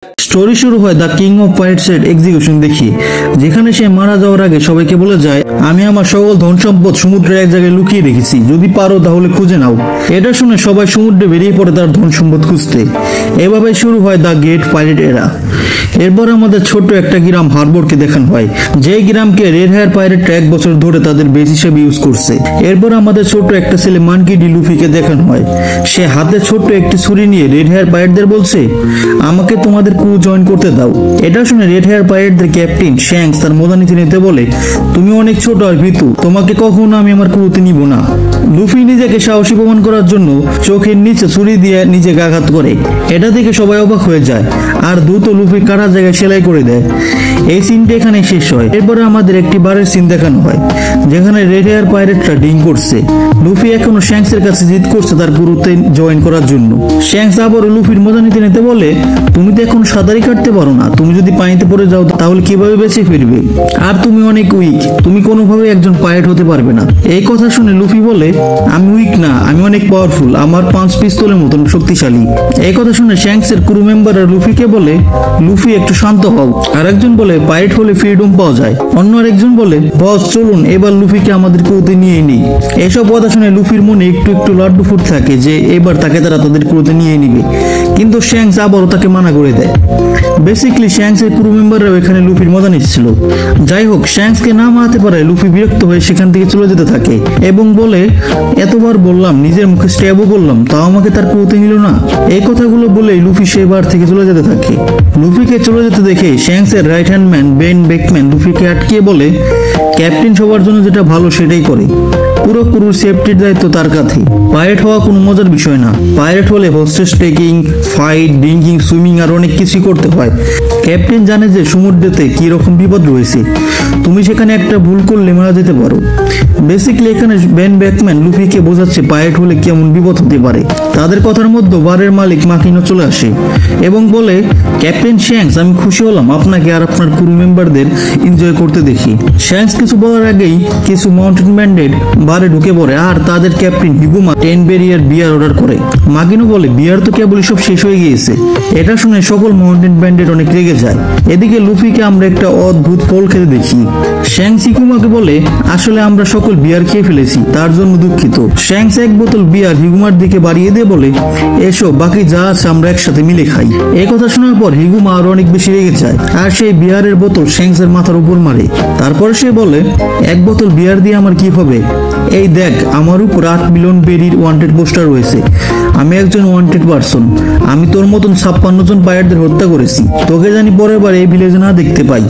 Story শুরু হয় the king of পাইরেটসের execution দেখিয়ে, যেখানে সে মারা যাওয়ার আগে সবাইকে বলে যায়, আমি আমার সকল ধন সম্পদ সমুদ্রের এক জায়গায় লুকিয়ে রেখেছি, যদি পারো তাহলে খুঁজে নাও। এটা শুনে সবাই সমুদ্রে বেরিয়ে পড়ে তার ধন সম্পদ খুঁজতে। এভাবে শুরু হয় দ্য গ্রেট পাইরেট এরা। এরপর আমাদের ছোট্ট একটা গ্রাম হারবোরকে দেখানো হয়, যে গ্রামকে রেড হেয়ার পাইরেটরা 1 বছর ধরে তাদের বেস হিসেবে ইউজ করছে। এরপর আমাদের ছোট্ট একটা ছেলে মানকি ডি লুফিকে দেখানো হয়, সে হাতে ছোট্ট একটি ছুরি নিয়ে রেড হেয়ার পাইরেটদের বলছে, আমাকে তোমাদের ক্রু জয়েন করতে দাও। এটা শুনে রেড হেয়ার পাইরেটদের ক্যাপ্টেন শ্যাঙ্কস তার মজা নিতে বলে, তুমি অনেক ছোট আর ভীতু, তোমাকে কখনো আমি আমার ক্রুতে নিব না। লুফি নিজেকে সাহসী প্রমাণ করার জন্য চোখের নিচে ছুরি দিয়ে নিজেকে আঘাত করে। এটা দেখে সবাই অবাক হয়ে যায় আর দ্রুত লুফি কাটা জায়গায় সেলাই করে দেয়। এই সিনটা এখানে শেষ হয়। এরপরে আমাদের একটি বারের সিন দেখানো হয়, যেখানে রেড হেয়ার পাইরেটরা ডিং করছে। লুফি এখনো শ্যাঙ্কসের কাছে জিদ করছে তার ক্রুতে জয়েন করার জন্য। শ্যাঙ্কস আবারও লুফির মজা নিতে বলে, তুমি তো এখন সাঁতারই কাটতে পারো না, তুমি যদি পানিতে পড়ে যাও তাহলে কিভাবে বেঁচে ফিরবে? আর তুমি অনেক উইক, তুমি কোনোভাবে একজন পাইরেট হতে পারবে না। এই কথা শুনে লুফি বলে, আমি উইক না, আমি অনেক পাওয়ারফুল, আমার 5 পিস্তলের মতন শক্তিশালী। এই কথা শুনে শ্যাঙ্কসের ক্রু মেম্বাররা লুফিকে বলে, লুফি একটু শান্ত হও। আর একজন বলে, পাইরেট হলে ফ্রিডম পাওয়া যায়। অন্য আরেকজন বলে, বস চলুন এবার লুফিকে আমাদের ক্রুতে নিয়ে নিই। এসব কথা শুনে লুফির মনে একটু লাড্ডু ফুট থাকে যে এবার তাকে তাদের ক্রুতে নিয়ে নিবে, কিন্তু শ্যাঙ্কস আবারও তাকে মানা করে দেয়। বেসিক্যালি শ্যাঙ্কসের ক্রু মেম্বাররাও এখানে লুফির মজা নিচ্ছিল। যাই হোক, শ্যাঙ্কসকে না মারতে পারে লুফি বিরক্ত হয়ে সেখান থেকে চলে যেতে থাকে এবং বলে, এতবার বললাম, নিজের মুখে স্ট্যাবও করলাম, তাও আমাকে তার ক্রুতে নিল না। এই কথাগুলো বলেই লুফি সেবার থেকে চলে যেতে থাকে। লুফিকে চলে যেতে দেখে শ্যাঙ্কসের right hand man Ben Beckman লুফিকে আটকিয়ে বলে, ক্যাপ্টেন সবার জন্য যেটা ভালো সেটাই করে, পুরো ক্রুর সেফটির দায়িত্ব তার কাছে। পাইরেট হওয়া কোনো মজার বিষয় না, পাইরেট হলে hostage taking, fight, drinking, swimming আর অনেক কিছুই করতে হয়। ক্যাপ্টেন জানে যে সমুদ্রেতে কি রকম বিপদ রয়েছে, তুমি সেখানে একটা ভুল করলে মারা যেতে পারো। বেসিক্যালি এখানে বেন বেকম্যান লুফিকে বোঝাচ্ছে পাইরেট হলে কেমন বিপদ হতে পারে। তাদের কথার মধ্যে বারের মালিক মাকিনো চলে আসে এবং বলে, ক্যাপ্টেন শ্যাঙ্কস, আমি খুশি হলাম আপনাকে আর আপনার ক্রু মেম্বারদের এনজয় করতে দেখি। শ্যাঙ্কস কিছু বলার আগেই কিছু মাউন্টেন ব্যান্ডেড বারে ঢুকে পড়ে আর তাদের ক্যাপ্টেন হিগুমা 10 বেরিয়ার বিয়ার অর্ডার করে। মাকিনো বলে, বিয়ার তো কেবলই সব শেষ হয়ে গিয়েছে। এটা শুনে সকল মাউন্টেন ব্যান্ডেড অনেক রেগে যায়। এদিকে লুফিকে আমরা একটা অদ্ভুত ফল খেতে দেখি। শ্যাঙ্কস হিগুমাকে বলে, আসলে আমরা সকল বিয়ার খেয়ে ফেলেছি, তার জন্য দুঃখিত। শ্যাঙ্কস 1 বোতল বিয়ার হিগুমার দিকে বাড়িয়ে দিয়ে বলে, এসো বাকি যা আছে আমরা একসাথে মিলে খাই। এই কথা শোনার পর হিগুমা আরো অনেক বেশি রেগে যায় আর সেই বিয়ারের বোতল শ্যাঙ্কসের মাথার উপর মারে। তারপরে সে বলে, 1 বোতল বিয়ার দিয়ে আমার কি হবে? এই দেখ, আমার উপর 8 মিলিয়ন বেরির ওয়ান্টেড পোস্টার রয়েছে, আমি একজন ওয়ান্টেড পারসন, আমি তোর মতন 56 জন পাইরেটদের হত্যা করেছি, তোকে জানি পরের বার এই ভিলেজে না দেখতে পাই,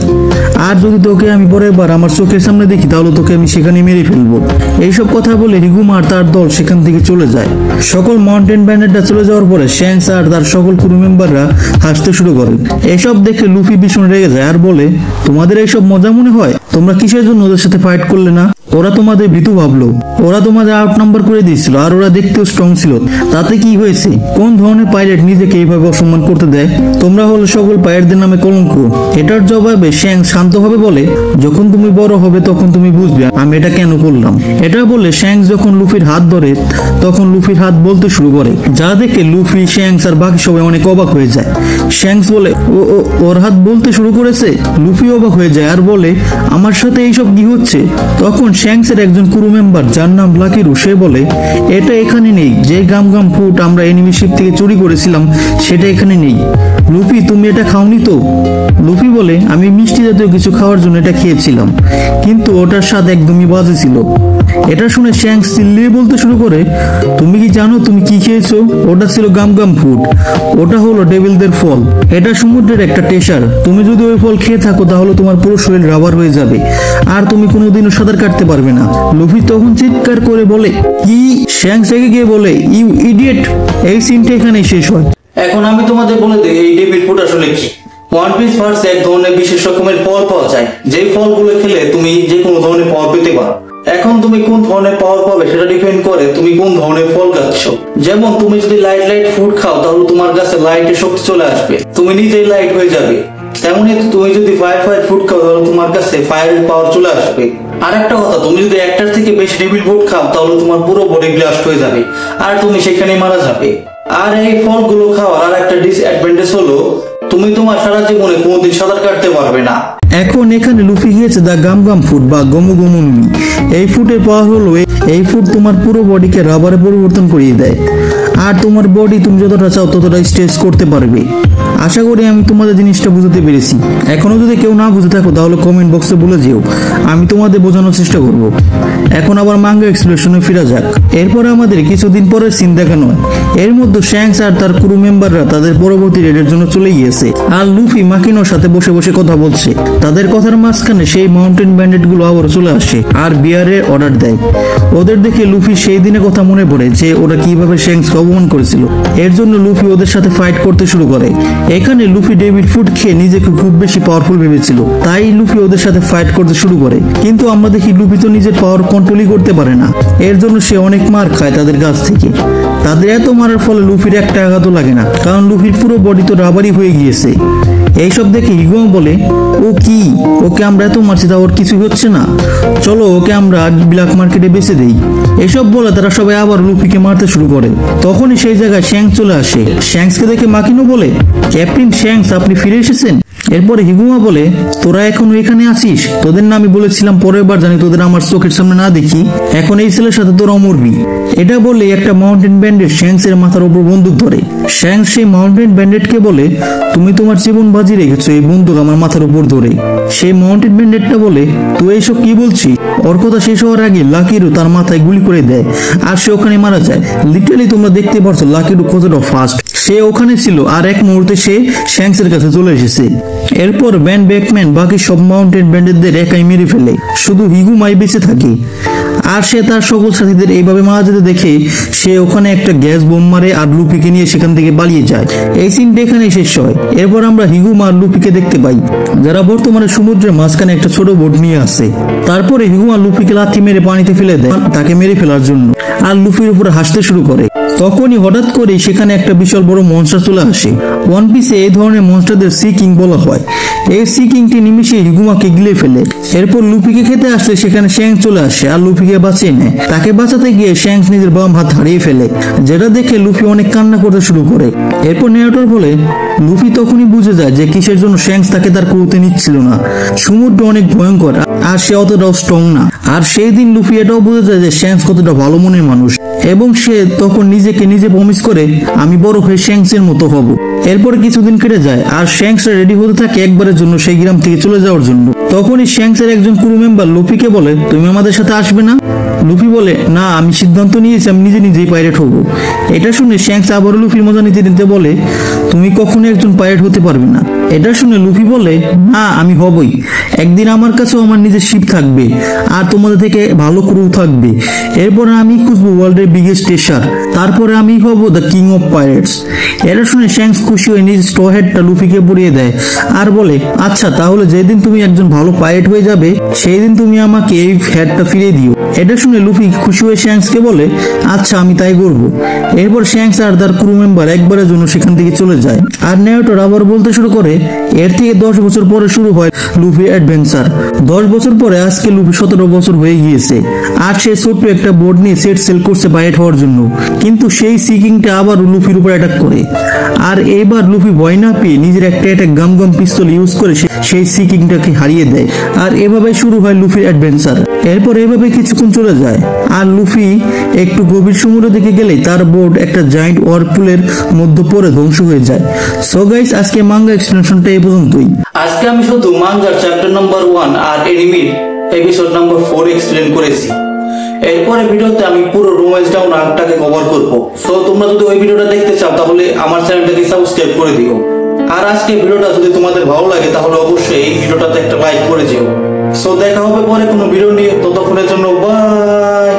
আর যদি তোকে আমি পরের বার আমার চোখের সামনে দেখি তাহলে তোকে আমি সেখানে মেরে ফেলবো। এইসব কথা বলে হিগুমা আর তার দল সেখান থেকে চলে যায়। সকল মাউন্টেন ব্যান্ডেডরা চলে যাওয়ার পরে শ্যাঙ্কস আর তার সকল ক্রু মেম্বাররা হাসতে শুরু করে। এসব দেখে লুফি ভীষণ রেগে যায় আর বলে, তোমাদের এইসব মজা মনে হয়? তোমরা কিসের জন্য ওদের সাথে ফাইট করলে না? ওরা তোমাদের ভীতু ভাবলো, ওরা তোমাদের আউট নাম্বার করে দিয়েছিল আর ওরা দেখতেও স্ট্রং ছিল, তাতে কি হয়েছে? কোন ধরনের পাইরেট নিজেকে এইভাবে অসম্মান করতে দেয়? তোমরা হলো সকল পাইরেটদের নামে কলঙ্ক। এটার জবাবে শ্যাঙ্কস শান্তভাবে বলে, যখন তুমি বড় হবে তখন তুমি বুঝবে আমি এটা কেন করলাম। এটা বলে শ্যাঙ্কস যখন লুফির হাত ধরে তখন লুফির হাত বলতে শুরু করে, যা দেখে লুফি, শ্যাঙ্কস আর বাকি সবাই অনেক অবাক হয়ে যায়। শ্যাঙ্কস বলে, ওর হাত বলতে শুরু করেছে? লুফি অবাক হয়ে যায় আর বলে, আমার সাথে এইসব কি হচ্ছে? তখন শ্যাঙ্কসের একজন ক্রু মেম্বার যার নাম লাকিরু, সে বলে, এটা এখানে নেই, যে গাম ফুড আমরা এনিমি শিপ থেকে চুরি করেছিলাম সেটা এখানে নেই। লুফি, তুমি এটা খাওনি তো? লুফি বলে, আমি মিষ্টি জাতীয় কিছু খাওয়ার জন্য এটা খেয়েছিলাম, কিন্তু ওটার স্বাদ একদমই বাজে ছিল। এটা শুনে শ্যাঙ্কস চিল্লিয়ে বলতে শুরু করে, তুমি কি জানো তুমি কি খেয়েছো? ওটা ছিল গাম ফুড, ওটা হলো ডেভিলদের ফল, এটা সমুদ্রের একটা টেসার, তুমি যদি ওই ফল খেয়ে থাকো তাহলে তোমার পুরো শরীর রাবার হয়ে যাবে আর তুমি কোনোদিনও সাঁতার কাটতে পারবে না। লুফি তখন চিৎকার করে বলে, কি? শ্যাঙ্কস রেগে গিয়ে বলে, ইউ ইডিয়েট। এই সিনটা এখানেই শেষ হয়। এখন আমি তোমাদের বলে দিই এই ডেভিল ফুড আসলে কি। ওয়ান পিস ভার্সে এক ধরনের বিশেষ রকমের ফল পাওয়া যায়, যে ফলগুলো খেলে তুমি যে কোনো ধরনের পাওয়ার পেতে পারো। এখন তুমি কোন ধরনের পাওয়ার পাবে সেটা ডিপেন্ড করে তুমি কোন ধরনের ফল খাচ্ছ। যেমন তুমি যদি লাইট ফুড খাও তাহলে তোমার কাছে লাইটের শক্তি চলে আসবে, তুমি নিজেই লাইট হয়ে যাবে। তেমনি তুমি যদি ফায়ার ফুড খাও তাহলে তোমার কাছে ফায়ারের পাওয়ার চলে আসবে। আর একটা কথা, তুমি যদি একটার থেকে বেশি ডেভিল ফুড খাও তাহলে তোমার পুরো বডি ব্লাস্ট হয়ে যাবে আর তুমি সেখানেই মারা যাবে। আর এই ফলগুলো খাওয়ার আর একটা ডিসঅ্যাডভান্টেজ হলো তুমি তোমার সারা জীবনে কোনোদিন সাঁতার কাটতে পারবে না। এখন এখানে লুফি গিয়েছে দা গাম গাম ফুড বা গমু গমু নুমি। এই ফুডের পাওয়ার হলো এই ফুড তোমার পুরো বডিকে রাবারে পরিবর্তন করিয়ে দেয়, আর তোমার বডি তুমি যতটা চাও ততটা স্ট্রেচ করতে পারবে। আশা করি আমি তোমাদের জিনিসটা বুঝতে পেরেছি। এখনো যদি কেউ না বুঝে থাকো তাহলে কমেন্ট বক্সে বলে যেও, আমি তোমাদের বোঝানোর চেষ্টা করব। এখন আবার মাঙ্গা এক্সপ্লেনেশনে ফিরা যাক। এরপরে আমাদের কিছুদিন পরে সিন দেখানো হয়। এর মধ্যে শ্যাঙ্কস আর তার ক্রু মেম্বাররা তাদের পরবর্তী রেডের জন্য চলে গিয়েছে, আর লুফি মাকিনোর সাথে বসে বসে কথা বলছে। তাদের কথার মাঝখানে সেই মাউন্টেন ব্যান্ডেট গুলো আবার চলে আসে আর বিয়ারের অর্ডার দেয়। ওদের দেখে লুফি সেই দিনের কথা মনে পড়ে যে ওরা কিভাবে শ্যাঙ্কসকে অপমান করেছিল। এর জন্য লুফি ওদের সাথে ফাইট করতে শুরু করে। এখানে লুফি ডেভিড ফুড খেয়ে নিজেকে খুব বেশি পাওয়ারফুল ভেবেছিল, তাই লুফি ওদের সাথে ফাইট করতে শুরু করে। কিন্তু আমরা দেখি লুফি তো নিজের পাওয়ার কন্ট্রোলই করতে পারে না। এর জন্য সে অনেক মার খায় তাদের কাছ থেকে। তাদের এত মারার ফলে লুফির একটা আঘাতও লাগে না, কারণ লুফির পুরো বডি তো রাবারই হয়ে গিয়েছে। এইসব দেখে হিগুমা বলে, ও কি, ওকে আমরা এত মারছি তা ওর কিছু হচ্ছে না, চলো ওকে আমরা ব্ল্যাক মার্কেটে বেচে দেই। এসব বলে তারা সবাই আবার লুফিকে মারতে শুরু করে। তখনই সেই জায়গায় শ্যাঙ্কস চলে আসে। শ্যাঙ্কসকে দেখে মাকিনো বলে, ক্যাপ্টেন শ্যাঙ্কস আপনি ফিরে এসেছেন। এরপরে হিগুমা বলে, তোরা এখনো এখানে আছিস? তোদের না আমি বলেছিলাম পরের বার জানি তোদের আমার চোখের সামনে না দেখি। এখন এই ছেলের সাথে তোরা মরবি। এটা বলে একটা মাউন্টেন ব্যান্ডেট শ্যাঙ্কস এর মাথার উপর বন্দুক ধরে। শ্যাঙ্কস সেই মাউন্টেন ব্যান্ডেটকে বলে, তুমি তোমার জীবন বাজি রেখেছো এই বন্দুক আমার মাথার উপর ধরে। সেই মাউন্টেন ব্যান্ডেটটা বলে, তুই এইসব কি বলছিস? ওর কথা শেষ হওয়ার আগে লাকিরু তার মাথায় গুলি করে দেয়, আর সে ওখানে মারা যায়। লিটারালি তোমরা দেখতে পারছো লাকিরু কতটা ফাস্ট। সে ওখানে ছিল আর এক মুহূর্তে সে শ্যাঙ্কসের কাছে চলে এসেছে। এরপর ব্যান ব্যাকম্যান বাকি সব মাউন্টেন ব্যান্ডেটদের একাই মেরে ফেলে, শুধু হিগুমাই বেঁচে থাকে। আর সে তার সকল সাথীদের এইভাবে মারা যেতে দেখে সে ওখানে একটা গ্যাস বোম মারে আর লুফিকে নিয়ে সেখান থেকে পালিয়ে যায়। এই সিনটা এখানে শেষ হয়। এরপর আমরা হিগুমা আর লুফিকে দেখতে পাই, যারা বর্তমানে সমুদ্রের মাঝখানে একটা ছোট বোট নিয়ে আসে। তারপরে হিগুমা লুফিকে লাথি মেরে পানিতে ফেলে দেয় তাকে মেরে ফেলার জন্য, আর লুফির উপরে হাসতে শুরু করে। তখনই হঠাৎ করে সেখানে একটা বিশাল বড় মনস্টার চলে আসে। ওয়ান পিসে এই ধরনের মনস্টারদের সি কিং বলা হয়। এই সি কিংটি নিমিশে হিগুমাকে গিলে ফেলে। এরপর লুফিকে খেতে আসলে সেখানে শ্যাঙ্কস চলে আসে আর লুফিকে বাঁচিয়ে নেয়। তাকে বাঁচাতে গিয়ে শ্যাঙ্কস নিজের বাম হাত হারিয়ে ফেলে, যেটা দেখে লুফি অনেক কান্না করতে শুরু করে। এরপর নেটর বলে, লুফি তখনই বুঝে যায় যে কিসের জন্য শ্যাঙ্কস তাকে তার ক্রুতে নিচ্ছিল না। সমুদ্র অনেক ভয়ঙ্কর আর সে অতটাও স্ট্রং না। আর সেই দিন লুফি এটাও বুঝে যায় যে শ্যাঙ্কস কতটা ভালো মনের মানুষ, এবং সে তখন নিজেকে নিজে প্রমিস করে, আমি বড় হয়ে শ্যাঙ্কসের মতো হব। এরপরে কিছুদিন কেটে যায় আর শ্যাঙ্কস রেডি হতে থাকে একবারের জন্য সেই গ্রাম থেকে চলে যাওয়ার জন্য। তখনই শ্যাঙ্কসের একজন ক্রু মেম্বার লুফিকে বলে, তুমি আমাদের সাথে আসবে না? লুফি বলে, না, আমি সিদ্ধান্ত নিয়েছি আমি নিজেই পাইরেট হব। এটা শুনে শ্যাঙ্কস আবারও লুফির মজা নিতে নিতে বলে, তুমি কখনো একজন পাইরেট হতে পারবে না। এটা শুনে লুফি বলে, না, আমি হবই। একদিন আমার কাছেও আমার নিজের শিপ থাকবে আর তোমাদের থেকে ভালো ক্রু থাকবে। এরপরে আমি খুঁজবো ওয়ার্ল্ডের বিগেস্ট ট্রেজার, তারপরে আমি হব দ্য কিং অফ পাইরেটস। এটা শুনে শ্যাঙ্কস খুশি হয়ে নিজ স্ট্র হেডটা লুফিকে পরিয়ে দেয় আর বলে, আচ্ছা তাহলে যেদিন তুমি একজন ভালো পাইরেট হয়ে যাবে সেই দিন তুমি আমাকে এই হেডটা ফিরিয়ে দিও। এটা শুনে লুফি খুশি হয়ে শ্যাঙ্কসকে বলে, আচ্ছা আমি তাই করবো। এরপর শ্যাঙ্কস আর তার ক্রু মেম্বার একবারের জন্য সেখান থেকে চলে যায়। আর নেটর আবার বলতে শুরু করে, এর থেকে 10 বছর পরে শুরু হয় লুফি অ্যাডভেঞ্চার। 10 বছর পরে আজকে লুফি 17 বছর হয়ে গিয়েছে, আর সে ছোট্ট একটা বোর্ড নিয়ে সেট সেল করছে পাইরেট হওয়ার জন্য। কিন্তু সেই সিকিংটা আবার লুফির উপর অ্যাটাক করে, আর এবার লুফি ভয় না পেয়ে নিজের একটা গাম গাম পিস্তল ইউজ করে সেই সিকিংটাকে হারিয়ে দেয়। আর এভাবে শুরু হয় লুফির অ্যাডভেঞ্চার। এরপর এভাবে কিছুক্ষণ চলে যায় আর লুফি একটু গভীর সমুদ্র দিকে গেলেই তার বোর্ড একটা জায়ান্ট ওয়ারপুলের মধ্যে পড়ে ধ্বংস হয়ে যায়। সো গাইস, আজকে মাঙ্গা এক্সপ্লেনেশনটা এই পর্যন্তই। আজকে আমি শুধু মাঙ্গার চ্যাপ্টার নাম্বার 1 আর এনিমির এপিসোড নাম্বার 4 এক্সপ্লেন করেছি। এরপরে ভিডিওতে আমি পুরো রোম্যান্স ডাউন আর্কটাকে কভার করব। সো তোমরা যদি ওই ভিডিওটা দেখতে চাও তাহলে আমার চ্যানেলটাকে সাবস্ক্রাইব করে দিও। আর আজকে ভিডিওটা যদি তোমাদের ভালো লাগে তাহলে অবশ্যই এই ভিডিওটাতে একটা লাইক করে দিও। সো দেখা হবে পরে কোনো ভিডিও নিয়ে, ততক্ষণের জন্য বাই।